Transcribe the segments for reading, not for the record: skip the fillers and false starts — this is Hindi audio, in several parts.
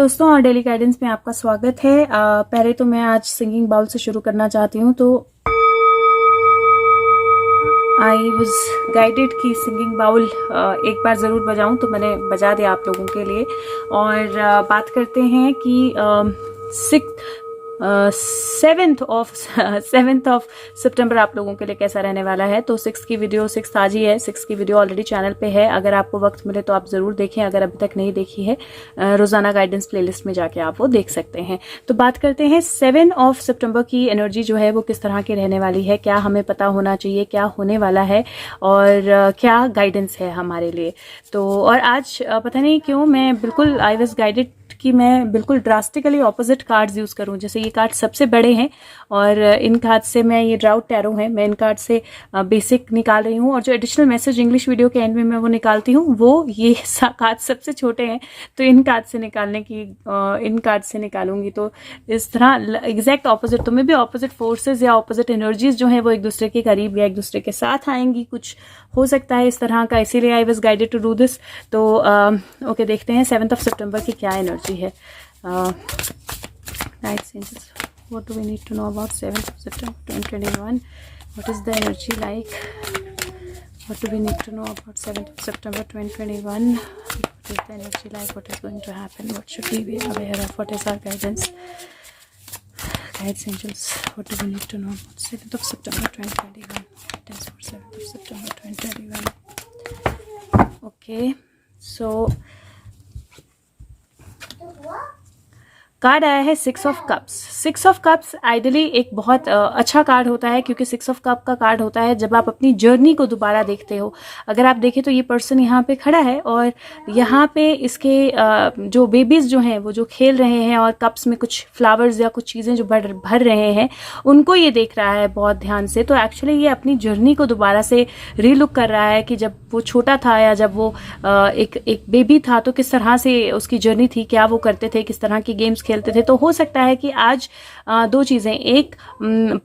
दोस्तों और डेली गाइडेंस में आपका स्वागत है। पहले तो मैं आज सिंगिंग बाउल से शुरू करना चाहती हूँ। तो आई वॉज गाइडेड कि सिंगिंग बाउल एक बार ज़रूर बजाऊं, तो मैंने बजा दिया आप लोगों के लिए। और बात करते हैं कि 7th ऑफ सितंबर आप लोगों के लिए कैसा रहने वाला है। तो 6th आज ही है। 6th की वीडियो ऑलरेडी चैनल पे है, अगर आपको वक्त मिले तो आप ज़रूर देखें। अगर अभी तक नहीं देखी है, रोज़ाना गाइडेंस प्लेलिस्ट में जाके आप वो देख सकते हैं। तो बात करते हैं 7 ऑफ सितंबर की एनर्जी जो है वो किस तरह की रहने वाली है, क्या हमें पता होना चाहिए, क्या होने वाला है और क्या गाइडेंस है हमारे लिए। तो और आज पता नहीं क्यों मैं बिल्कुल आई वॉज गाइडेड कि मैं बिल्कुल ड्रास्टिकली ऑपोजिट कार्ड्स यूज़ करूं। जैसे ये कार्ड सबसे बड़े हैं और इन कार्ड से मैं, ये ड्राउट टैरो है, मैं इन कार्ड से बेसिक निकाल रही हूं और जो एडिशनल मैसेज इंग्लिश वीडियो के एंड में मैं वो निकालती हूं, वो ये कार्ड सबसे छोटे हैं। तो इन कार्ड से निकालूंगी। तो इस तरह एग्जैक्ट ऑपोजिट, तो मैं भी ऑपोजिट फोर्सेज या ऑपोजिट एनर्जीज जो है वो एक दूसरे के करीब या एक दूसरे के साथ आएंगी, कुछ हो सकता है इस तरह का। इसीलिए I was guided to do this. तो ओके, देखते हैं 7th ऑफ सितंबर की क्या एनर्जी है। What do we need to know about 7th of September 2021? What is the energy like? What do we need to know about 7th of September 2021? What is the energy like? What is going to happen? What should we be aware of? What is our guidance? Guides, angels, what do we need to know about 7th of September 2021? What is for 7th of September 2021? Okay, so card आया है 6 of cups. 6 of cups ideally एक बहुत अच्छा कार्ड होता है, क्योंकि 6 ऑफ कप का कार्ड होता है जब आप अपनी जर्नी को दोबारा देखते हो। अगर आप देखें तो ये पर्सन यहाँ पे खड़ा है और यहाँ पे इसके जो बेबीज जो हैं वो जो खेल रहे हैं और कप्स में कुछ फ्लावर्स या कुछ चीज़ें जो भर रहे हैं, उनको ये देख रहा है बहुत ध्यान से। तो एक्चुअली ये अपनी जर्नी को दोबारा से रीलुक कर रहा है कि जब वो छोटा था या जब वो एक बेबी था तो किस तरह से उसकी जर्नी थी, क्या वो करते थे, किस तरह की गेम्स खेलते थे। तो हो सकता है कि आज दो चीज़ें, एक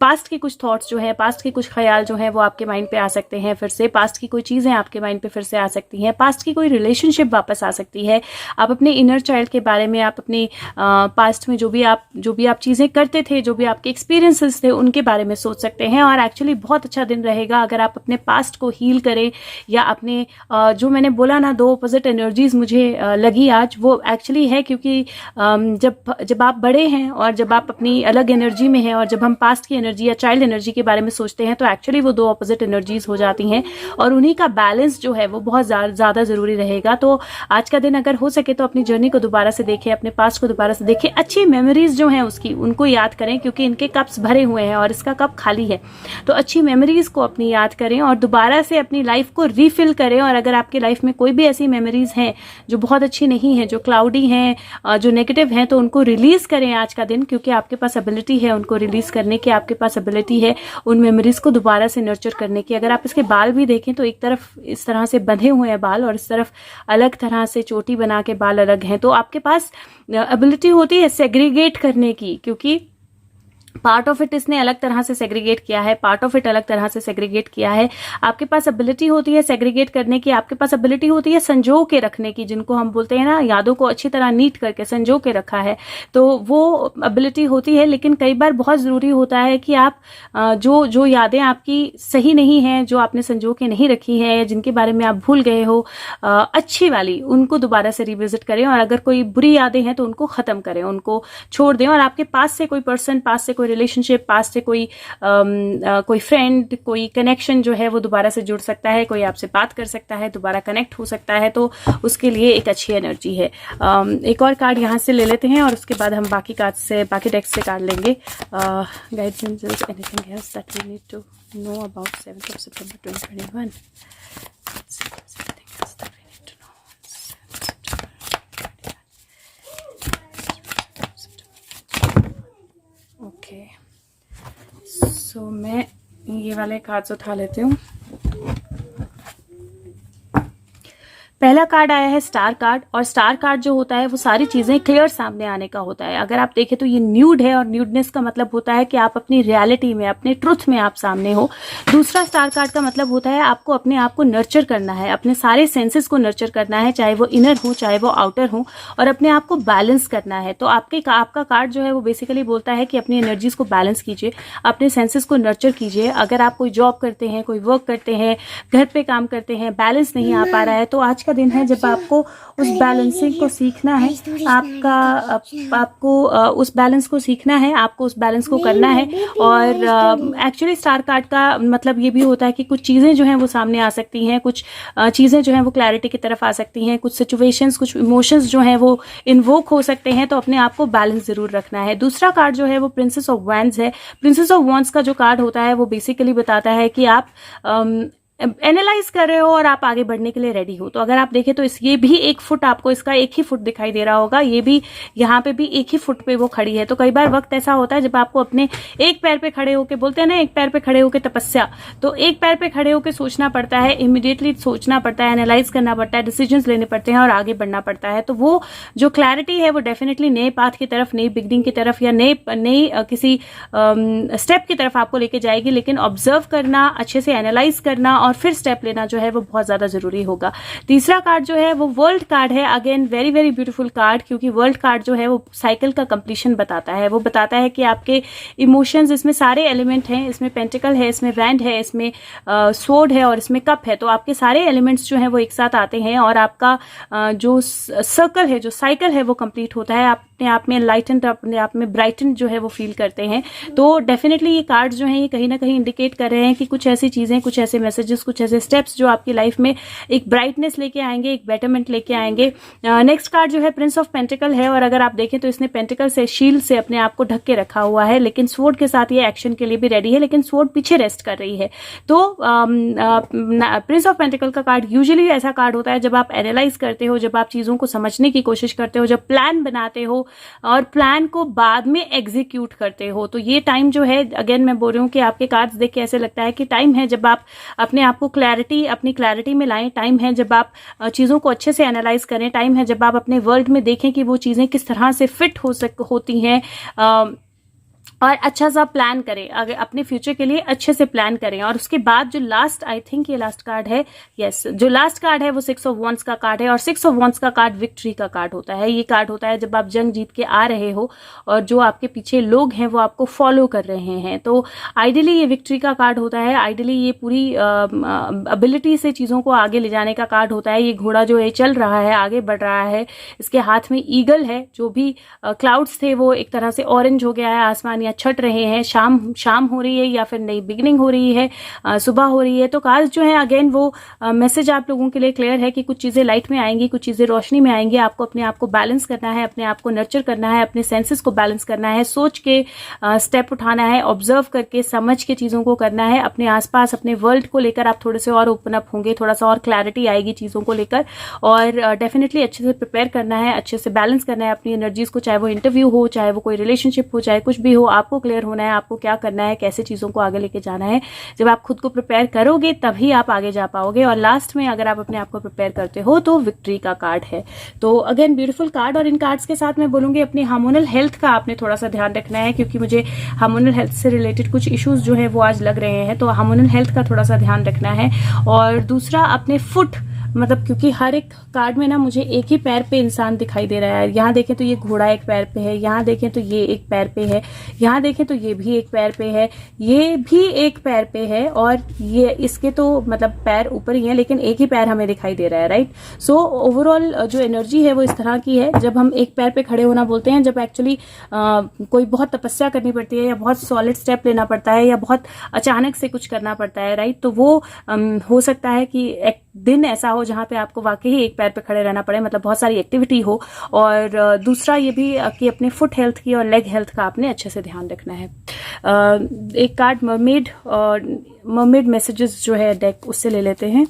पास्ट के कुछ थॉट्स जो है, पास्ट के कुछ ख्याल जो है वो आपके माइंड पे आ सकते हैं फिर से। पास्ट की कोई चीज़ें आपके माइंड पे फिर से आ सकती हैं। पास्ट की कोई रिलेशनशिप वापस आ सकती है। आप अपने इनर चाइल्ड के बारे में, आप अपने पास्ट में जो भी आप चीज़ें करते थे, जो भी आपके एक्सपीरियंसेस थे, उनके बारे में सोच सकते हैं। और एक्चुअली बहुत अच्छा दिन रहेगा अगर आप अपने पास्ट को हील करें या अपने जो मैंने बोला ना, 2 अपोजिट एनर्जीज मुझे लगी आज, वो एक्चुअली है क्योंकि जब आप बड़े हैं और जब आप अपनी अलग एनर्जी में हैं और जब हम पास्ट की एनर्जी या चाइल्ड एनर्जी के बारे में सोचते हैं तो एक्चुअली वो 2 अपोजिट एनर्जीज हो जाती हैं और उन्हीं का बैलेंस जो है वो बहुत ज़्यादा ज़रूरी रहेगा। तो आज का दिन अगर हो सके तो अपनी जर्नी को दोबारा से देखें, अपने पास्ट को दोबारा से देखें, अच्छी मेमोरीज जो हैं उसकी, उनको याद करें, क्योंकि इनके कप्स भरे हुए हैं और इसका कप खाली है। तो अच्छी मेमोरीज को अपनी याद करें और दोबारा से अपनी लाइफ को रीफिल करें। और अगर आपकी लाइफ में कोई भी ऐसी मेमोरीज हैं जो बहुत अच्छी नहीं है, जो क्लाउडी हैं, जो नेगेटिव हैं, तो उनको रिलीज करें आज का दिन, क्योंकि आपके पास एबिलिटी है उनको रिलीज करने की, आपके पास एबिलिटी है उन मेमोरीज को दोबारा से नर्चर करने की। अगर आप इसके बाल भी देखें तो एक तरफ इस तरह से बंधे हुए हैं बाल और इस तरफ अलग तरह से चोटी बना के बाल अलग हैं। तो आपके पास एबिलिटी होती है सेग्रीगेट करने की, क्योंकि पार्ट ऑफ इट इसने अलग तरह से सेग्रीगेट किया है, पार्ट ऑफ इट अलग तरह से सेग्रीगेट किया है। आपके पास एबिलिटी होती है सेग्रीगेट करने की, आपके पास एबिलिटी होती है संजो के रखने की, जिनको हम बोलते हैं ना, यादों को अच्छी तरह नीट करके संजो के रखा है, तो वो एबिलिटी होती है। लेकिन कई बार बहुत ज़रूरी होता है कि आप जो यादें आपकी सही नहीं हैं, जो आपने संजो के नहीं रखी है या जिनके बारे में आप भूल गए हो, अच्छी वाली, उनको दोबारा से रिविजिट करें। और अगर कोई बुरी यादें हैं तो उनको ख़त्म करें, उनको छोड़ दें। और आपके पास से कोई पर्सन, पास से कोई रिलेशनशिप, पास से कोई फ्रेंड, कोई कनेक्शन जो है वो दोबारा से जुड़ सकता है, कोई आपसे बात कर सकता है, दोबारा कनेक्ट हो सकता है। तो उसके लिए एक अच्छी एनर्जी है। एक और कार्ड यहाँ से ले लेते हैं और उसके बाद हम बाकी कार्ड से, बाकी डेक से कार्ड लेंगे। Guides, angels, anything else that we need to know about 7th of September 2021? Okay, so मैं ये वाले कार्ड्स उठा लेती हूँ। पहला कार्ड आया है स्टार कार्ड, और स्टार कार्ड जो होता है वो सारी चीजें क्लियर सामने आने का होता है। अगर आप देखें तो ये न्यूड है, और न्यूडनेस का मतलब होता है कि आप अपनी रियलिटी में, अपने ट्रुथ में आप सामने हो। दूसरा स्टार कार्ड का मतलब होता है आपको अपने आप को नर्चर करना है, अपने सारे सेंसेस को नर्चर करना है, चाहे वो इनर हो चाहे वो आउटर हो, और अपने आप को बैलेंस करना है। तो आपका कार्ड जो है वो बेसिकली बोलता है कि अपनी एनर्जीज को बैलेंस कीजिए, अपने सेंसेस को नर्चर कीजिए। अगर आप कोई जॉब करते हैं, कोई वर्क करते हैं, घर पे काम करते हैं, बैलेंस नहीं आ पा रहा है, तो आज का दिन है जब आपको उस बैलेंसिंग को सीखना है, आपको उस बैलेंस को सीखना है, आपको उस बैलेंस को करना है। और एक्चुअली स्टार कार्ड का मतलब ये भी होता है कि कुछ चीज़ें जो हैं वो सामने आ सकती हैं, कुछ चीज़ें जो हैं वो क्लैरिटी की तरफ आ सकती हैं, कुछ सिचुएशंस, कुछ इमोशंस जो हैं वो इन्वोक हो सकते हैं, तो अपने आप को बैलेंस जरूर रखना है। दूसरा कार्ड जो है वो प्रिंसेस ऑफ वैंड्स है। प्रिंसेस ऑफ वैंड्स का जो कार्ड होता है वो बेसिकली बताता है कि आप एनालाइज कर रहे हो और आप आगे बढ़ने के लिए रेडी हो। तो अगर आप देखें तो ये भी एक फुट, आपको इसका एक ही फुट दिखाई दे रहा होगा, ये भी यहाँ पे भी एक ही फुट पे वो खड़ी है। तो कई बार वक्त ऐसा होता है जब आपको अपने एक पैर पे खड़े होके, बोलते हैं ना एक पैर पे खड़े होके तपस्या, तो एक पैर पे खड़े होके सोचना पड़ता है, इमीडिएटली सोचना पड़ता है, एनालाइज करना पड़ता है, डिसीजंस लेने पड़ते हैं और आगे बढ़ना पड़ता है। तो वो जो क्लैरिटी है वो डेफिनेटली नए पाथ की तरफ, नई बिगनिंग की तरफ, या नई किसी स्टेप की तरफ आपको लेके जाएगी। लेकिन ऑब्जर्व करना, अच्छे से एनालाइज करना और फिर स्टेप लेना जो है वो बहुत ज्यादा जरूरी होगा। तीसरा कार्ड जो है वो वर्ल्ड कार्ड है। Again very very beautiful card, क्योंकि वर्ल्ड कार्ड जो है वो साइकिल का कंप्लीशन बताता है। वो बताता है कि आपके इमोशंस, इसमें सारे एलिमेंट हैं, इसमें पेंटिकल है, इसमें वैंड है, इसमें स्वॉर्ड है और इसमें कप है। तो आपके सारे एलिमेंट्स जो हैं वो एक साथ आते हैं और आपका जो सर्कल है, जो साइकिल है वो कंप्लीट होता है। आप अपने आप में एनलाइटेंड, अपने आप में ब्राइटन जो है वो फील करते हैं। तो डेफिनेटली ये कार्ड्स जो हैं ये कहीं ना कहीं इंडिकेट कर रहे हैं कि कुछ ऐसी चीजें, कुछ ऐसे मैसेजेस, कुछ ऐसे स्टेप्स जो आपकी लाइफ में एक ब्राइटनेस लेके आएंगे, एक बेटरमेंट लेके आएंगे। नेक्स्ट कार्ड जो है प्रिंस ऑफ पेंटिकल है, और अगर आप देखें तो इसने पेंटिकल से, शील्ड से अपने आप को ढक के रखा हुआ है, लेकिन स्वॉर्ड के साथ ये एक्शन के लिए भी रेडी है, लेकिन स्वॉर्ड पीछे रेस्ट कर रही है। तो प्रिंस ऑफ पेंटिकल का कार्ड यूजुअली ऐसा कार्ड होता है जब आप एनालाइज करते हो, जब आप चीजों को समझने की कोशिश करते हो, जब प्लान बनाते हो और प्लान को बाद में एग्जीक्यूट करते हो। तो ये टाइम जो है, अगेन मैं बोल रही हूँ कि आपके कार्ड्स देख के ऐसे लगता है कि टाइम है जब आप अपने आप को अपनी क्लैरिटी में लाएं, टाइम है जब आप चीजों को अच्छे से एनालाइज करें, टाइम है जब आप अपने वर्ल्ड में देखें कि वो चीजें किस तरह से फिट होती हैं, और अच्छा सा प्लान करें, अगर अपने फ्यूचर के लिए अच्छे से प्लान करें। और उसके बाद जो लास्ट, आई थिंक ये लास्ट कार्ड है, यस, जो लास्ट कार्ड है वो 6 ऑफ वॉन्ड्स का कार्ड है। और 6 ऑफ वॉन्ड्स का कार्ड विक्ट्री का कार्ड होता है। ये कार्ड होता है जब आप जंग जीत के आ रहे हो और जो आपके पीछे लोग हैं वो आपको फॉलो कर रहे हैं। तो आइडियली ये विक्ट्री का कार्ड होता है। आइडियली ये पूरी एबिलिटी से चीजों को आगे ले जाने का कार्ड होता है। ये घोड़ा जो है चल रहा है, आगे बढ़ रहा है, इसके हाथ में ईगल है। जो भी क्लाउड्स थे वो एक तरह से ऑरेंज हो गया है, आसमान छट रहे हैं, शाम हो रही है या फिर नई बिगनिंग हो रही है, सुबह हो रही है। तो कार्ड्स जो है अगेन वो मैसेज आप लोगों के लिए क्लियर है कि कुछ चीजें लाइट में आएंगी, कुछ चीजें रोशनी में आएंगी। आपको अपने आप को बैलेंस करना है, अपने आप को नर्चर करना है, अपने सेंसेस को बैलेंस करना है, सोच के स्टेप उठाना है, ऑब्जर्व करके समझ के चीजों को करना है। अपने आसपास, अपने वर्ल्ड को लेकर आप थोड़े से और ओपन अप होंगे, थोड़ा सा और क्लैरिटी आएगी चीजों को लेकर। और डेफिनेटली अच्छे से प्रिपेयर करना है, अच्छे से बैलेंस करना है अपनी एनर्जीज को, चाहे वो इंटरव्यू हो, चाहे वो कोई रिलेशनशिप हो, चाहे कुछ भी हो। आपको क्लियर होना है आपको क्या करना है, कैसे चीजों को आगे लेके जाना है। जब आप खुद को प्रिपेयर करोगे तभी आप आगे जा पाओगे। और लास्ट में अगर आप अपने आप को प्रिपेयर करते हो तो विक्ट्री का कार्ड है। तो अगेन ब्यूटीफुल कार्ड। और इन कार्ड्स के साथ मैं बोलूंगी अपनी हार्मोनल हेल्थ का आपने थोड़ा सा ध्यान रखना है, क्योंकि मुझे हार्मोनल हेल्थ से रिलेटेड कुछ इश्यूज जो है वो आज लग रहे हैं। तो हार्मोनल हेल्थ का थोड़ा सा ध्यान रखना है। और दूसरा अपने फुट, मतलब क्योंकि हर एक कार्ड में ना मुझे एक ही पैर पे इंसान दिखाई दे रहा है। यहाँ देखें तो ये घोड़ा एक पैर पे है, यहाँ देखें तो ये एक पैर पे है, यहाँ देखें तो ये भी एक पैर पे है, ये भी एक पैर पे है, और ये इसके तो मतलब पैर ऊपर ही है लेकिन एक ही पैर हमें दिखाई दे रहा है, राइट। सो ओवरऑल जो एनर्जी है वो इस तरह की है। जब हम एक पैर पे खड़े होना बोलते हैं, जब एक्चुअली कोई बहुत तपस्या करनी पड़ती है या बहुत सॉलिड स्टेप लेना पड़ता है या बहुत अचानक से कुछ करना पड़ता है, राइट। तो वो हो सकता है कि एक दिन ऐसा हो जहां पे आपको वाकई ही एक पैर पे खड़े रहना पड़े, मतलब बहुत सारी एक्टिविटी हो। और दूसरा ये भी कि अपने फुट हेल्थ की और लेग हेल्थ का आपने अच्छे से ध्यान रखना है। एक कार्ड मरमेड मैसेजेस जो है डेक, उससे ले लेते हैं।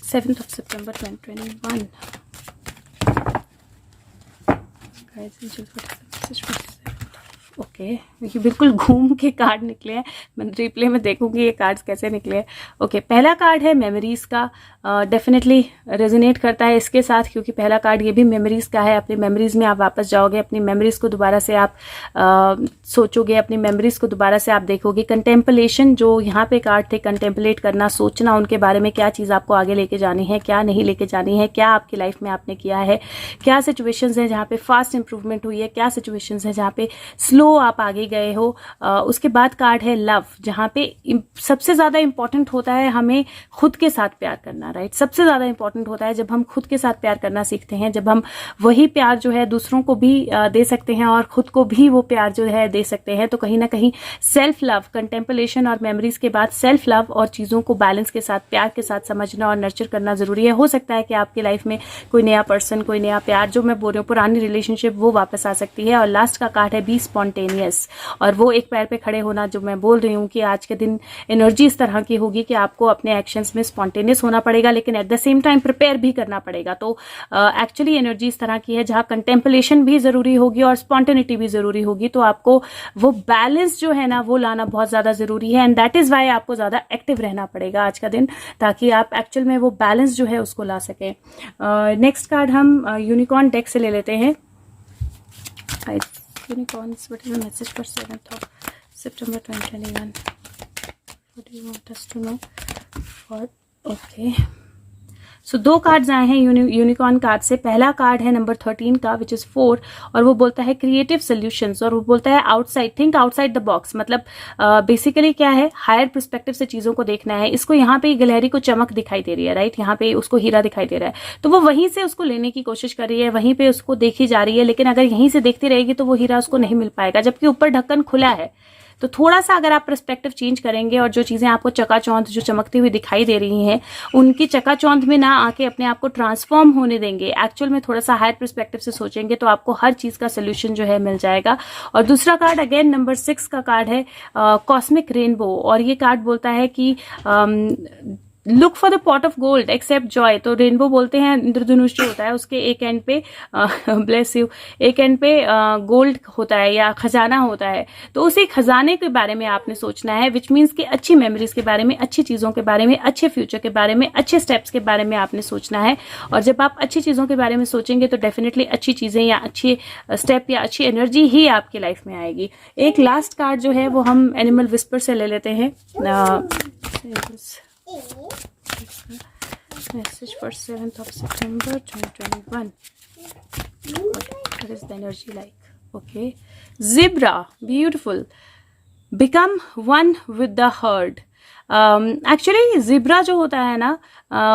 7th of September 2021. Guys, angels, what is the message for 7th? Okay. Okay, ये बिल्कुल घूम के कार्ड निकले हैं। मैं रिप्ले में देखूंगी ये कार्ड्स कैसे निकले हैं। ओके, पहला कार्ड है मेमोरीज का। डेफिनेटली रेजोनेट करता है इसके साथ, क्योंकि पहला कार्ड ये भी मेमोरीज का है। अपनी मेमोरीज में आप वापस जाओगे, अपनी मेमोरीज को दोबारा से आप सोचोगे, अपनी मेमोरीज को दोबारा से आप देखोगे। कंटेम्पलेशन जो यहाँ पे कार्ड थे, कंटेम्पलेट करना, सोचना उनके बारे में, क्या चीज़ आपको आगे लेके जानी है, क्या नहीं लेके जानी है, क्या आपकी लाइफ में आपने किया है, क्या सिचुएशंस हैं जहाँ पे फास्ट इंप्रूवमेंट हुई है, क्या सिचुएशंस हैं जहाँ पे स्लो आप आगे गए हो। उसके बाद कार्ड है लव, जहाँ पे सबसे ज़्यादा इंपॉर्टेंट होता है हमें खुद के साथ प्यार करना, राइट। सबसे ज़्यादा इंपॉर्टेंट होता है जब हम खुद के साथ प्यार करना सीखते हैं, जब हम वही प्यार जो है दूसरों को भी दे सकते हैं और खुद को भी वो प्यार जो है दे सकते हैं। तो कहीं ना कहीं सेल्फ लव, कंटेम्पलेशन और मेमोरीज के बाद सेल्फ लव और चीज़ों को बैलेंस के साथ, प्यार के साथ समझना और नर्चर करना जरूरी है। हो सकता है कि आपकी लाइफ में कोई नया पर्सन, कोई नया प्यार, जो मैं बोल रही हूँ पुरानी रिलेशनशिप, वो वापस आ सकती है। और लास्ट का कार्ड है बी स्पॉन्टेनियस, और वो एक पैर पे खड़े होना, जो मैं बोल रही हूँ कि आज के दिन एनर्जी इस तरह की होगी कि आपको अपने एक्शंस में स्पॉन्टेनियस होना पड़ेगा, लेकिन at the same time prepare भी करना पड़ेगा। तो एक्चुअली एनर्जी इस तरह की है जहाँ कंटेम्पलेशन भी जरूरी होगी और स्पॉन्टेनिटी भी जरूरी होगी। तो आपको वो बैलेंस जो है ना वो लाना बहुत ज्यादा जरूरी है, एंड दैट इज वाई आपको ज्यादा एक्टिव रहना पड़ेगा आज का दिन, ताकि आप एक्चुअल में वो बैलेंस जो है उसको ला सके। नेक्स्ट कार्ड हम यूनिकॉर्न डेक से ले लेते हैं। Unicorns, what is the message for 7th of September 2021? What do you want us to know? For okay. सो दो कार्ड्स आए हैं यूनिकॉर्न कार्ड से। पहला कार्ड है नंबर 13 का, विच इज 4, और वो बोलता है क्रिएटिव सोल्यूशंस, और वो बोलता है outside, think outside the box. मतलब बेसिकली क्या है, हायर पर्सपेक्टिव से चीजों को देखना है। इसको यहाँ पे गिलहरी को चमक दिखाई दे रही है, राइट। यहाँ पे उसको हीरा दिखाई दे रहा है, तो वो वहीं से उसको लेने की कोशिश कर रही है, वहीं पे उसको देखी जा रही है। लेकिन अगर यहीं से देखती रहेगी तो वो हीरा उसको नहीं मिल पाएगा, जबकि ऊपर ढक्कन खुला है। तो थोड़ा सा अगर आप पर्सपेक्टिव चेंज करेंगे और जो चीजें आपको चकाचौंध, जो चमकती हुई दिखाई दे रही हैं, उनकी चकाचौंध में ना आके अपने आप को ट्रांसफॉर्म होने देंगे, एक्चुअल में थोड़ा सा हायर पर्सपेक्टिव से सोचेंगे, तो आपको हर चीज का सोल्यूशन जो है मिल जाएगा। और दूसरा कार्ड अगेन नंबर 6 का कार्ड है कॉस्मिक रेनबो, और ये कार्ड बोलता है कि look for the pot of gold except joy. तो रेनबो बोलते हैं, इंद्रधनुष जो होता है उसके एक एंड पे ब्लेस यू, एक एंड पे गोल्ड होता है या खजाना होता है। तो उसी खजाने के बारे में आपने सोचना है, विच मीन्स कि अच्छी मेमोरीज के बारे में, अच्छी चीजों के बारे में, अच्छे फ्यूचर के बारे में, अच्छे स्टेप्स के बारे में आपने सोचना है। और जब आप अच्छी चीजों के बारे में सोचेंगे तो डेफिनेटली अच्छी चीजें या अच्छी स्टेप या अच्छी एनर्जी ही आपकी लाइफ में आएगी। एक लास्ट कार्ड जो है वो हम एनिमल विस्पर से ले लेते हैं। Message for 7th of September 2021. What is the energy like? Okay. Zebra, beautiful. Become one with the herd. Actually zebra जो होता है ना,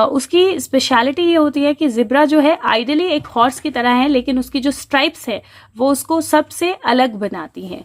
उसकी स्पेशलिटी ये होती है कि जिब्रा जो है आइडियली एक हॉर्स की तरह है, लेकिन उसकी जो स्ट्राइप्स है वो उसको सबसे अलग बनाती हैं।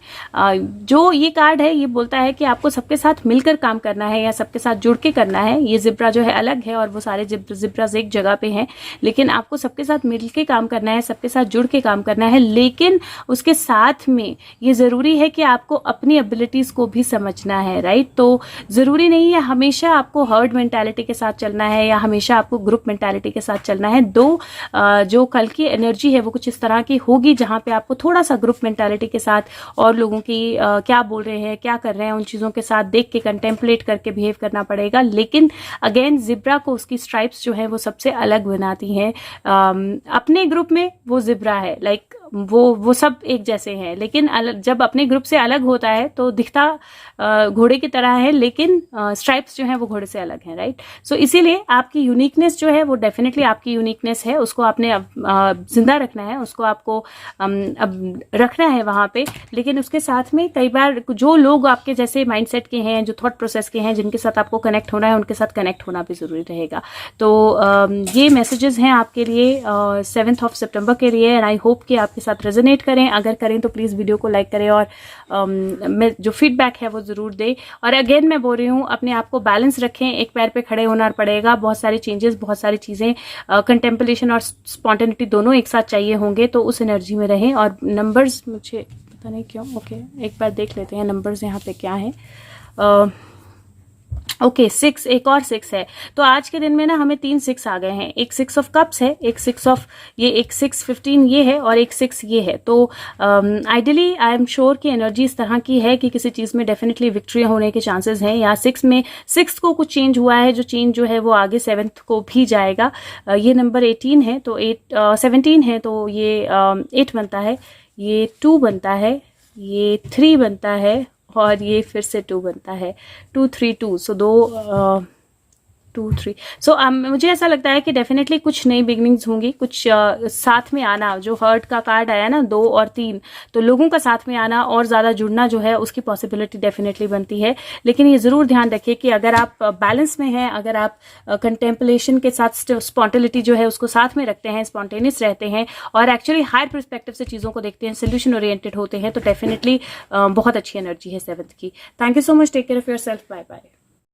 जो ये कार्ड है ये बोलता है कि आपको सबके साथ मिलकर काम करना है या सबके साथ जुड़ के करना है। ये जिब्रा जो है अलग है और वो सारे जिब्राज एक जगह पे हैं, लेकिन आपको सबके साथ मिलकर काम करना है, सबके साथ जुड़ के काम करना है। लेकिन उसके साथ में ये जरूरी है कि आपको अपनी एबिलिटीज को भी समझना है, राइट। तो जरूरी नहीं है हमेशा आपको हर्ड मेंटालिटी के साथ चलना है या हमेशा आपको ग्रुप मेंटालिटी के साथ चलना है। जो कल की एनर्जी है वो कुछ इस तरह की होगी जहां पे आपको थोड़ा सा ग्रुप मेंटालिटी के साथ और लोगों की क्या बोल रहे हैं, क्या कर रहे हैं, उन चीजों के साथ देख के कंटेम्पलेट करके बिहेव करना पड़ेगा। लेकिन अगेन जिब्रा को उसकी स्ट्राइप्स जो है वो सबसे अलग बनाती हैं। अपने ग्रुप में वो जिब्रा है, लाइक वो सब एक जैसे हैं, लेकिन जब अपने ग्रुप से अलग होता है तो दिखता घोड़े की तरह है, लेकिन स्ट्राइप्स जो हैं वो घोड़े से अलग हैं, राइट। सो इसीलिए आपकी यूनिकनेस जो है वो डेफिनेटली आपकी यूनिकनेस है, उसको आपने जिंदा रखना है, उसको आपको अब रखना है वहां पे। लेकिन उसके साथ में कई बार जो लोग आपके जैसे माइंडसेट के हैं, जो थॉट प्रोसेस के हैं, जिनके साथ आपको कनेक्ट होना है, उनके साथ कनेक्ट होना भी जरूरी रहेगा। तो ये मैसेजेस हैं आपके लिए 7th of September के लिए, एंड आई होप कि आपके साथ रेजोनेट करें। अगर करें तो प्लीज वीडियो को लाइक करें और जो फीडबैक है वो जरूर दें। और अगेन मैं बोल रही हूँ, अपने आप को बैलेंस रखें, एक पैर पे खड़े होना पड़ेगा। बहुत सारी चेंजेस, बहुत सारी चीजें, कंटेम्पलेशन और स्पॉन्टेनिटी दोनों एक साथ चाहिए होंगे, तो उस एनर्जी में रहें। और नंबर्स मुझे पता नहीं क्यों, ओके एक बार देख लेते हैं नंबर्स यहाँ पे क्या है। ओके 6, एक और 6 है। तो आज के दिन में ना हमें 3 6 आ गए हैं। एक 6 ऑफ कप्स है, एक 6 ऑफ ये, एक 6 15 ये है और एक 6 ये है। तो आइडियली आई एम श्योर कि एनर्जी इस तरह की है कि किसी चीज़ में डेफिनेटली विक्ट्री होने के चांसेस हैं। या 6 में 6 को कुछ चेंज हुआ है, जो चेंज जो है वो आगे 7th को भी जाएगा। ये नंबर 18 है तो 17 है तो ये 8 बनता है, ये 2 बनता है, ये 3 बनता है और ये फिर से 2 बनता है। 2 3 2, सो 2 2 3। सो मुझे ऐसा लगता है कि डेफिनेटली कुछ नई बिगनिंग्स होंगी, कुछ साथ में आना। जो हर्ट का कार्ड आया ना 2 और 3, तो लोगों का साथ में आना और ज़्यादा जुड़ना जो है उसकी पॉसिबिलिटी डेफिनेटली बनती है। लेकिन ये ज़रूर ध्यान रखिए कि अगर आप बैलेंस में हैं, अगर आप कंटेम्पलेशन के साथ स्पॉन्टेनिटी जो है उसको साथ में रखते हैं, स्पॉन्टेनियस रहते हैं और एक्चुअली हायर पर्सपेक्टिव से चीज़ों को देखते हैं, सोल्यूशन ओरिएंटेड होते हैं, तो डेफिनेटली बहुत अच्छी एनर्जी है 7th की। Thank you so much, take care of your self, bye bye.